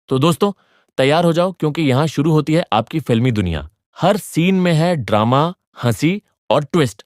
तो दोस्तों, तैयार हो जाओ क्योंकि यहाँ शुरू होती है आपकी फिल्मी दुनिया। हर सीन में है ड्रामा, हंसी और ट्विस्ट।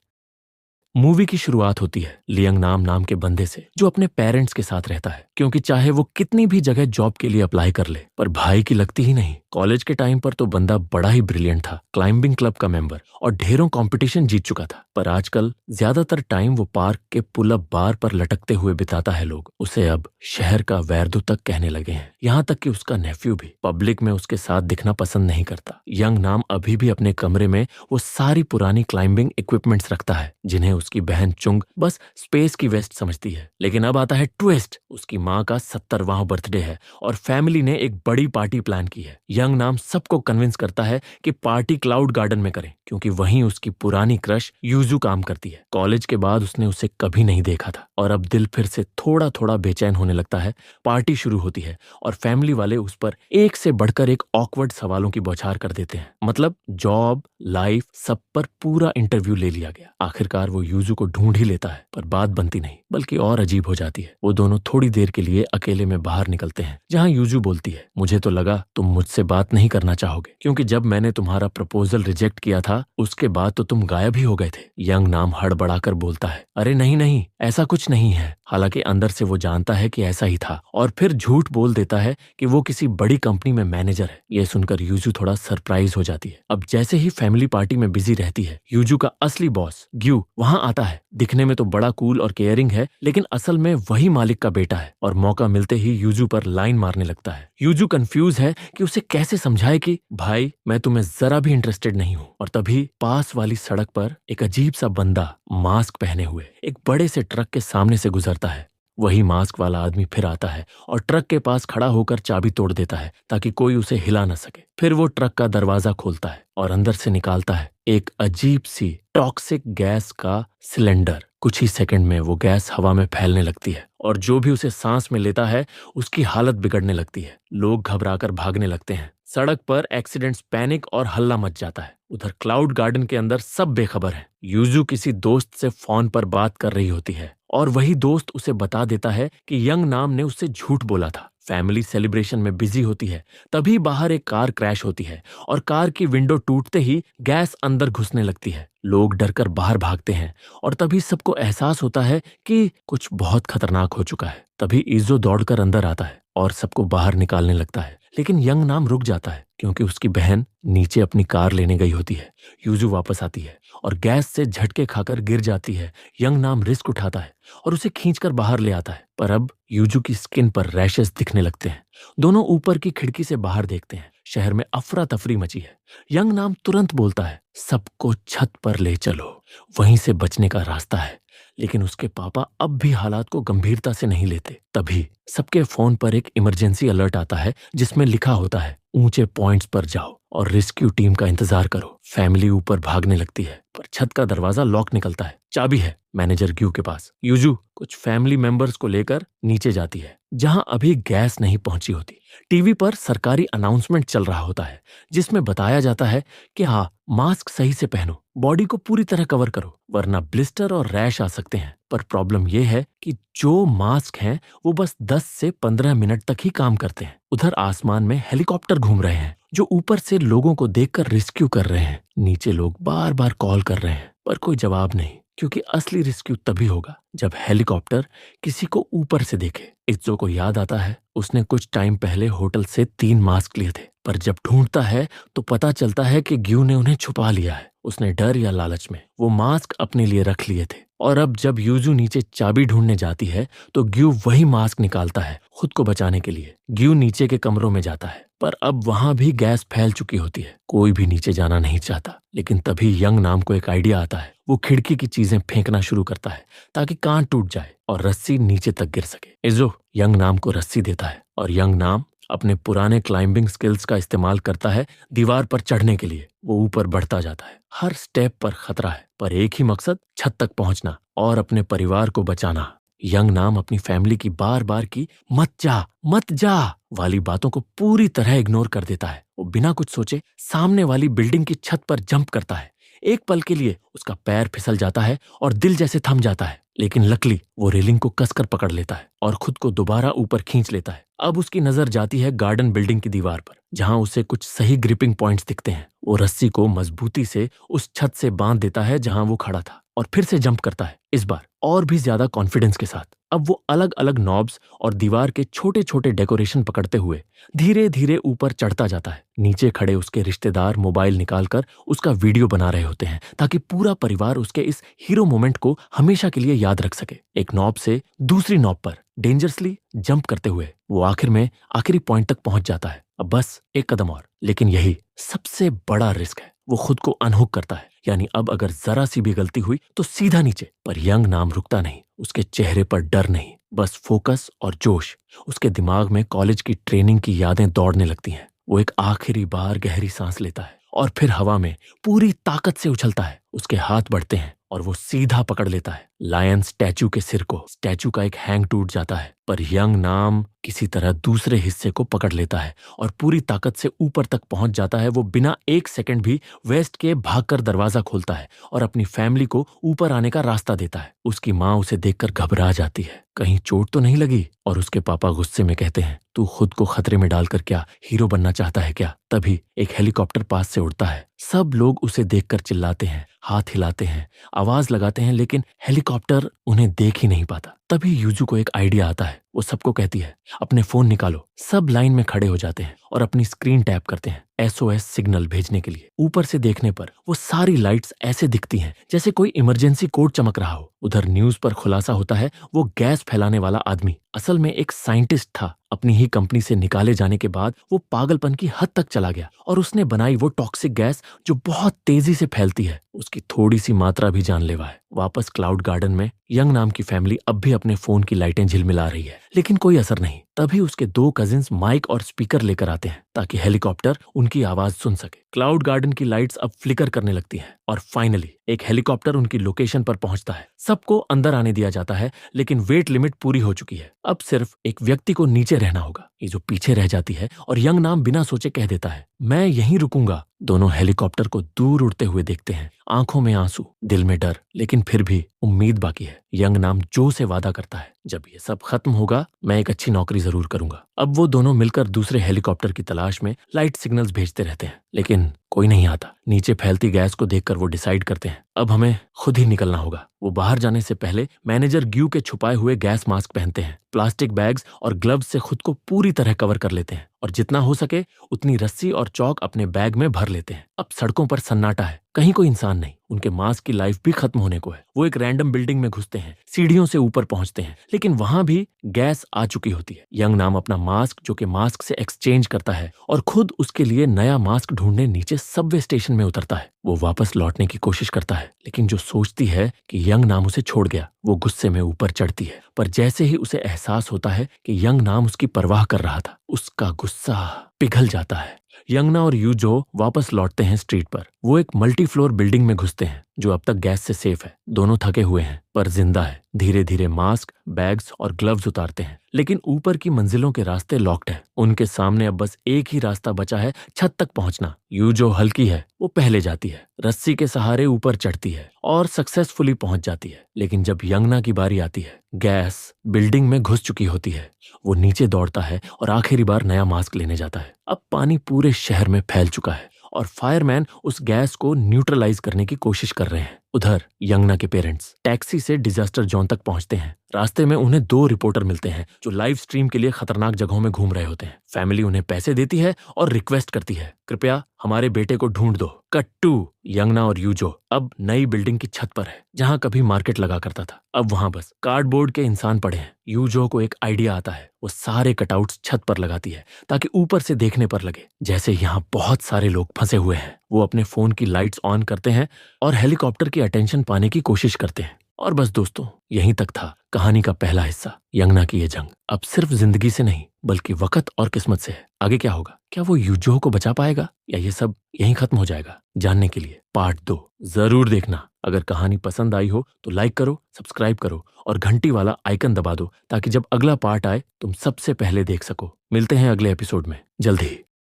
मूवी की शुरुआत होती है लियंग नाम के बंदे से जो अपने पेरेंट्स के साथ रहता है, क्योंकि चाहे वो कितनी भी जगह जॉब के लिए अप्लाई कर ले पर भाई की लगती ही नहीं। कॉलेज के टाइम पर तो बंदा बड़ा ही ब्रिलियंट था, क्लाइंबिंग क्लब का मेंबर और ढेरों कंपटीशन जीत चुका था। पर आजकल ज्यादातर टाइम वो पार्क के पुल अप बार पर लटकते हुए बिताता है। लोग उसे अब शहर का वैरदू तक कहने लगे हैं, यहाँ तक कि उसका नेफ्यू भी पब्लिक में उसके साथ दिखना पसंद नहीं करता। यंग नाम अभी भी अपने कमरे में वो सारी पुरानी क्लाइंबिंग इक्विपमेंट्स रखता है जिन्हें उसकी बहन चुंग बस स्पेस की वेस्ट समझती है। लेकिन अब आता है ट्विस्ट। उसकी माँ का 70वां बर्थडे है और फैमिली ने एक बड़ी पार्टी प्लान की है। यंग नाम सबको कन्विंस करता है कि पार्टी क्लाउड गार्डन में करें, क्योंकि वहीं उसकी पुरानी क्रश यूजू काम करती है। कॉलेज के बाद उसने उसे कभी नहीं देखा था और अब दिल फिर से थोड़ा थोड़ा बेचैन होने लगता है। पार्टी शुरू होती है और फैमिली वाले उस पर एक से बढ़कर एक ऑकवर्ड सवालों की बौछार कर देते हैं। मतलब जॉब, लाइफ, सब पर पूरा इंटरव्यू ले लिया गया। आखिरकार वो यूजू को ढूंढ ही लेता है, पर बात बनती नहीं बल्कि और अजीब हो जाती है। वो दोनों थोड़ी देर के लिए अकेले में बाहर निकलते हैं, जहाँ यूजू बोलती है, मुझे तो लगा तुम मुझसे बात नहीं करना चाहोगे, क्योंकि जब मैंने तुम्हारा प्रपोजल रिजेक्ट किया था उसके बाद तो तुम गायब ही हो गए थे। यंग नाम हड़बड़ाकर बोलता है, अरे नहीं नहीं, ऐसा कुछ नहीं है। हालांकि अंदर से वो जानता है कि ऐसा ही था और फिर झूठ बोल देता है कि वो किसी बड़ी कंपनी में मैनेजर है। ये सुनकर यूजू थोड़ा सरप्राइज हो जाती है। अब जैसे ही फैमिली पार्टी में बिजी रहती है, यूजू का असली बॉस ग्यू वहां आता है। दिखने में तो बड़ा कूल और केयरिंग है, लेकिन असल में वही मालिक का बेटा है और मौका मिलते ही यूजू पर लाइन मारने लगता है। यूजू कंफ्यूज है कि उसे कैसे समझाए कि भाई मैं तुम्हें जरा भी इंटरेस्टेड नहीं हूँ। और तभी पास वाली सड़क पर एक अजीब सा बंदा मास्क पहने हुए एक बड़े से ट्रक के सामने से गुजरता है। वही मास्क वाला आदमी फिर आता है और ट्रक के पास खड़ा होकर चाबी तोड़ देता है ताकि कोई उसे हिला न सके। फिर वो ट्रक का दरवाजा खोलता है और अंदर से निकालता है एक अजीब सी टॉक्सिक गैस का सिलेंडर। कुछ ही सेकंड में वो गैस हवा में फैलने लगती है और जो भी उसे सांस में लेता है उसकी हालत बिगड़ने लगती है। लोग घबराकर भागने लगते हैं। सड़क पर एक्सीडेंट्स, पैनिक और हल्ला मच जाता है। उधर क्लाउड गार्डन के अंदर सब बेखबर हैं। यूजू किसी दोस्त से फोन पर बात कर रही होती है और वही दोस्त उसे बता देता है कि यंग नाम ने उससे झूठ बोला था। फैमिली सेलिब्रेशन में बिजी होती है, तभी बाहर एक कार क्रैश होती है और कार की विंडो टूटते ही गैस अंदर घुसने लगती है। लोग डरकर बाहर भागते हैं और तभी सबको एहसास होता है कि कुछ बहुत खतरनाक हो चुका है। तभी इज़ो दौड़कर अंदर आता है और सबको बाहर निकालने लगता है, लेकिन यंग नाम रुक जाता है क्योंकि उसकी बहन नीचे अपनी कार लेने गई होती है। यूजू वापस आती है और गैस से झटके खाकर गिर जाती है। यंग नाम रिस्क उठाता है और उसे खींचकर बाहर ले आता है, पर अब यूजू की स्किन पर रैशेस दिखने लगते हैं। दोनों ऊपर की खिड़की से बाहर देखते हैं। शहर में अफरा तफरी मची है। यंग नाम तुरंत बोलता है, सबको छत पर ले चलो, वहीं से बचने का रास्ता है। लेकिन उसके पापा अब भी हालात को गंभीरता से नहीं लेते। तभी सबके फोन पर एक इमरजेंसी अलर्ट आता है जिसमें लिखा होता है, ऊंचे पॉइंट्स पर जाओ और रेस्क्यू टीम का इंतजार करो। फैमिली ऊपर भागने लगती है, पर छत का दरवाजा लॉक निकलता है। चाबी है मैनेजर ग्यू के पास। यूजू कुछ फैमिली मेंबर्स को लेकर नीचे जाती है, जहां अभी गैस नहीं पहुंची होती। टीवी पर सरकारी अनाउंसमेंट चल रहा होता है जिसमें बताया जाता है कि हाँ, मास्क सही से पहनो, बॉडी को पूरी तरह कवर करो, वरना ब्लिस्टर और रैश आ सकते हैं। पर प्रॉब्लम यह है कि जो मास्क हैं वो बस 10 से 15 मिनट तक ही काम करते हैं। उधर आसमान में हेलीकॉप्टर घूम रहे हैं जो ऊपर से लोगों को देखकर रेस्क्यू कर रहे हैं। नीचे लोग बार बार कॉल कर रहे हैं पर कोई जवाब नहीं, क्योंकि असली रेस्क्यू तभी होगा जब हेलीकॉप्टर किसी को ऊपर से देखे। इज्जो को याद आता है उसने कुछ टाइम पहले होटल से 3 मास्क लिए थे, पर जब ढूंढता है तो पता चलता है कि ग्यू ने उन्हें छुपा लिया है। उसने डर या लालच में वो मास्क अपने लिए रख लिए थे। और अब जब यूजू नीचे चाबी ढूंढने जाती है तो ग्यू वही मास्क निकालता है खुद को बचाने के लिए। ग्यू नीचे के कमरों में जाता है, पर अब वहां भी गैस फैल चुकी होती है। कोई भी नीचे जाना नहीं चाहता, लेकिन तभी यंग नाम को एक आइडिया आता है। वो खिड़की की चीजें फेंकना शुरू करता है ताकि कान टूट जाए और रस्सी नीचे तक गिर सके। इज़ो यंग नाम को रस्सी देता है और यंग नाम अपने पुराने क्लाइंबिंग स्किल्स का इस्तेमाल करता है दीवार पर चढ़ने के लिए। वो ऊपर बढ़ता जाता है। हर स्टेप पर खतरा है, पर एक ही मकसद, छत तक पहुंचना और अपने परिवार को बचाना। यंग नाम अपनी फैमिली की बार बार की मत जा वाली बातों को पूरी तरह इग्नोर कर देता है। वो बिना कुछ सोचे सामने वाली बिल्डिंग की छत पर जंप करता है। एक पल के लिए उसका पैर फिसल जाता है और दिल जैसे थम जाता है, लेकिन लकली वो रेलिंग को कसकर पकड़ लेता है और खुद को दोबारा ऊपर खींच लेता है। अब उसकी नजर जाती है गार्डन बिल्डिंग की दीवार पर, जहां उसे कुछ सही ग्रिपिंग पॉइंट्स दिखते हैं। वो रस्सी को मजबूती से उस छत से बांध देता है जहां वो खड़ा था और फिर से जंप करता है, इस बार और भी ज्यादा कॉन्फिडेंस के साथ। अब वो अलग अलग नॉब्स और दीवार के छोटे छोटे डेकोरेशन पकड़ते हुए धीरे धीरे ऊपर चढ़ता जाता है। नीचे खड़े उसके रिश्तेदार मोबाइल निकालकर उसका वीडियो बना रहे होते हैं ताकि पूरा परिवार उसके इस हीरो मोमेंट को हमेशा के लिए याद रख सके। एक नॉब से दूसरी नॉब पर डेंजरसली जंप करते हुए वो आखिर में आखिरी पॉइंट तक पहुंच जाता है। अब बस एक कदम और, लेकिन यही सबसे बड़ा रिस्क है। वो खुद को अनहुक करता है, यानी अब अगर जरा सी भी गलती हुई तो सीधा नीचे। पर यंग नाम रुकता नहीं। उसके चेहरे पर डर नहीं, बस फोकस और जोश। उसके दिमाग में कॉलेज की ट्रेनिंग की यादें दौड़ने लगती हैं। वो एक आखिरी बार गहरी सांस लेता है और फिर हवा में पूरी ताकत से उछलता है। उसके हाथ बढ़ते हैं और वो सीधा पकड़ लेता है लायन स्टैचू के सिर को। स्टैचू का एक हैंग टूट जाता है, पर यंग नाम किसी तरह दूसरे हिस्से को पकड़ लेता है और पूरी ताकत से ऊपर तक पहुंच जाता है। वो बिना एक सेकंड भी वेस्ट के भागकर दरवाजा खोलता है और अपनी फैमिली को ऊपर आने का रास्ता देता है। उसकी माँ उसे देखकर घबरा जाती है, कहीं चोट तो नहीं लगी? और उसके पापा गुस्से में कहते हैं, तू खुद को खतरे में डालकर क्या हीरो बनना चाहता है क्या? तभी एक हेलीकॉप्टर पास से उड़ता है। सब लोग उसे देखकर चिल्लाते हैं, हाथ हिलाते हैं, आवाज लगाते हैं, लेकिन हेलीकॉप्टर उन्हें देख ही नहीं पाता। तभी यूजू को एक आइडिया आता है। वो सबको कहती है, अपने फोन निकालो। सब लाइन में खड़े हो जाते हैं और अपनी स्क्रीन टैप करते हैं SOS सिग्नल भेजने के लिए। ऊपर से देखने पर वो सारी लाइट्स ऐसे दिखती हैं जैसे कोई इमरजेंसी कोड चमक रहा हो। उधर न्यूज पर खुलासा होता है वो गैस फैलाने वाला आदमी असल में एक साइंटिस्ट था। अपनी ही कंपनी से निकाले जाने के बाद वो पागलपन की हद तक चला गया और उसने बनाई वो टॉक्सिक गैस जो बहुत तेजी से फैलती है। उसकी थोड़ी सी मात्रा भी जानलेवा है। वापस क्लाउड गार्डन में यंग नाम की फैमिली अब भी अपने फोन की लाइटें झिलमिला रही है, लेकिन कोई असर नहीं। तभी उसके 2 कजिन्स माइक और स्पीकर लेकर आते हैं ताकि हेलीकॉप्टर उनकी आवाज सुन सके। क्लाउड गार्डन की लाइट्स अब फ्लिकर करने लगती हैं और फाइनली एक हेलीकॉप्टर उनकी लोकेशन पर पहुंचता है। सबको अंदर आने दिया जाता है, लेकिन वेट लिमिट पूरी हो चुकी है। अब सिर्फ एक व्यक्ति को नीचे रहना होगा। ये जो पीछे रह जाती है और यंग नाम बिना सोचे कह देता है, मैं यहीं रुकूंगा। दोनों हेलीकॉप्टर को दूर उड़ते हुए देखते हैं, आंखों में आंसू, दिल में डर, लेकिन फिर भी उम्मीद बाकी है। यंग नाम जो से वादा करता है, जब ये सब खत्म होगा मैं एक अच्छी नौकरी जरूर करूंगा। अब वो दोनों मिलकर दूसरे हेलीकॉप्टर की तलाश में लाइट सिग्नल्स भेजते रहते हैं, लेकिन कोई नहीं आता। नीचे फैलती गैस को देखकर वो डिसाइड करते हैं, अब हमें खुद ही निकलना होगा। वो बाहर जाने से पहले मैनेजर ग्यू के छुपाए हुए गैस मास्क पहनते हैं, प्लास्टिक बैग्स और ग्लव्स से खुद को पूरी तरह कवर कर लेते हैं और जितना हो सके उतनी रस्सी और चौक अपने बैग में भर लेते हैं। अब सड़कों पर सन्नाटा है, कहीं कोई इंसान नहीं। उनके मास्क की लाइफ भी खत्म होने को है। वो एक रैंडम बिल्डिंग में घुसते हैं, सीढ़ियों से ऊपर पहुंचते हैं, लेकिन वहां भी गैस आ चुकी होती है। यंग नाम अपना मास्क जो कि मास्क से एक्सचेंज करता है और खुद उसके लिए नया मास्क ढूंढने नीचे सबवे स्टेशन में उतरता है। वो वापस लौटने की कोशिश करता है, लेकिन जो सोचती है कि यंग नाम उसे छोड़ गया, वो गुस्से में ऊपर चढ़ती है। पर जैसे ही उसे एहसास होता है कि यंग नाम उसकी परवाह कर रहा था, उसका गुस्सा पिघल जाता है। यंगना और यूजो वापस लौटते हैं स्ट्रीट पर। वो एक मल्टी फ्लोर बिल्डिंग में घुसते हैं जो अब तक गैस से सेफ है। दोनों थके हुए हैं पर जिंदा है। धीरे धीरे मास्क, बैग्स और ग्लव्स उतारते हैं, लेकिन ऊपर की मंजिलों के रास्ते लॉक्ड है। उनके सामने अब बस एक ही रास्ता बचा है, छत तक पहुंचना। यूजो हल्की है, वो पहले जाती है, रस्सी के सहारे ऊपर चढ़ती है और सक्सेसफुली पहुंच जाती है। लेकिन जब यंगना की बारी आती है, गैस बिल्डिंग में घुस चुकी होती है। वो नीचे दौड़ता है और आखिरी बार नया मास्क लेने जाता है। अब पानी पूरे शहर में फैल चुका है और फायरमैन उस गैस को न्यूट्रलाइज करने की कोशिश कर रहे हैं। उधर यंगना के पेरेंट्स टैक्सी से डिजास्टर जोन तक पहुंचते हैं। रास्ते में उन्हें 2 रिपोर्टर मिलते हैं जो लाइव स्ट्रीम के लिए खतरनाक जगहों में घूम रहे होते हैं। फैमिली उन्हें पैसे देती है और रिक्वेस्ट करती है, कृपया हमारे बेटे को ढूंढ दो। कट टू यंगना और यूजो अब नई बिल्डिंग की छत पर है जहां कभी मार्केट लगा करता था। अब वहां बस कार्डबोर्ड के इंसान पड़े हैं। यूजो को एक आइडिया आता है। वो सारे कटआउट्स छत पर लगाती है ताकि ऊपर से देखने पर लगे जैसे यहाँ बहुत सारे लोग फंसे हुए हैं। वो अपने फोन की लाइट्स ऑन करते हैं और हेलीकॉप्टर की अटेंशन पाने की कोशिश करते हैं। और बस दोस्तों, यहीं तक था कहानी का पहला हिस्सा। यंगना की ये जंग अब सिर्फ जिंदगी से नहीं बल्कि वक्त और किस्मत से है। आगे क्या होगा? क्या वो यूजो को बचा पाएगा या ये सब यहीं खत्म हो जाएगा? जानने के लिए पार्ट 2 जरूर देखना। अगर कहानी पसंद आई हो तो लाइक करो, सब्सक्राइब करो और घंटी वाला आइकन दबा दो ताकि जब अगला पार्ट आए तुम सबसे पहले देख सको। मिलते हैं अगले एपिसोड में जल्द ही।